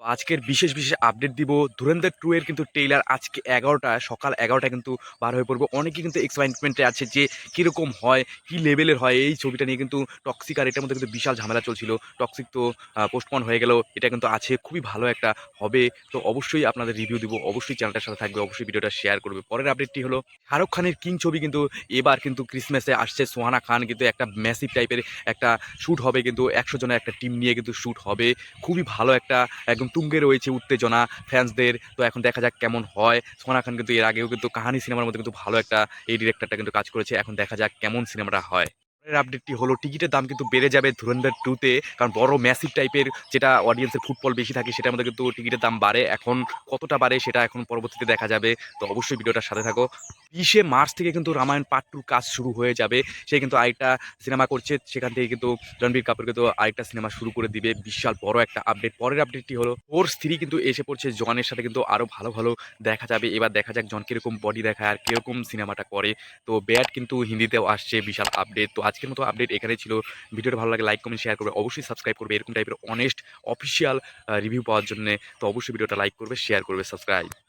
আজকের বিশেষ আপডেট দিব। 'ধুরন্ধর 2' এর কিন্তু ট্রেইলার আজকে ১১টা সকাল ১১টায় কিন্তু বার হয়ে পড়বে। অনেকেই কিন্তু এক্সাইটমেন্টে আছে যে কিরকম হয়, কি লেভেলের হয় এই ছবিটা নিয়ে কিন্তু টক্সিক আর এটার মধ্যে কিন্তু বিশাল ঝামেলা চলছিল। টক্সিক তো পোস্টপোন হয়ে গেল। এটা কিন্তু আছে খুবই ভালো একটা হবে। তো অবশ্যই আপনাদের রিভিউ দিব। অবশ্যই চ্যানেলটার সাথে থাকবে। অবশ্যই ভিডিওটা শেয়ার করবে। পরের আপডেটটি হলো শাহরুখ খানের 'কিং' ছবি কিন্তু এবার কিন্তু ক্রিসমাসে আসছে। সোহানা খান কিন্তু একটা ম্যাসিভ টাইপের একটা শুট হবে কিন্তু ১০০ জনের একটা টিম নিয়ে কিন্তু শুট হবে। খুবই ভালো একটা একদম তুঙ্গে রয়েছে উত্তেজনা ফ্যান্সদের। তো এখন দেখা যাক কেমন হয়। সোহানা খান কিন্তু এর আগেও কিন্তু কাহানি সিনেমার মধ্যে কিন্তু ভালো একটা এই ডিরেক্টরটা কিন্তু কাজ করেছে। এখন দেখা যাক কেমন সিনেমাটা হয়। পরের আপডেটটি হলো টিকিটের দাম কিন্তু বেড়ে যাবে 'ধুরন্ধর 2' তে। কারণ বড় ম্যাসিভ টাইপের যেটা অডিয়েন্সের ফুটফল বেশি থাকে সেটার মধ্যে কিন্তু টিকিটের দাম বাড়ে। এখন কতটা বাড়ে সেটা এখন পরবর্তীতে দেখা যাবে। তো অবশ্যই ভিডিওটার সাথে থাকো। ২০শে মার্চ থেকে কিন্তু 'রামায়ণ পার্ট 2' কাজ শুরু হয়ে যাবে। সে কিন্তু আরেকটা সিনেমা করছে। সেখান থেকে কিন্তু রণবীর কাপুর কিন্তু আরেকটা সিনেমা শুরু করে দিবে। বিশাল বড় একটা আপডেট। পরের আপডেটটি হলো 'ফোর্স 3' কিন্তু এসে পড়ছে। জনের সাথে কিন্তু আরো ভালো দেখা যাবে। এবার দেখা যাক জন কিরকম বডি দেখায় আর কিরকম সিনেমাটা করে। তো ব্যাট কিন্তু হিন্দিতেও আসছে। বিশাল আপডেট। তো আজকের মতো আপডেট এখানেই ছিল। ভিডিওটা ভালো লাগে লাইক, কমেন্ট, শেয়ার করবে। অবশ্যই সাবস্ক্রাইব করবে। এরকম টাইপের অনেস্ট অফিসিয়াল রিভিউ পাওয়ার জন্যে। তো অবশ্যই ভিডিওটা লাইক করবে, শেয়ার করবে, সাবস্ক্রাইব।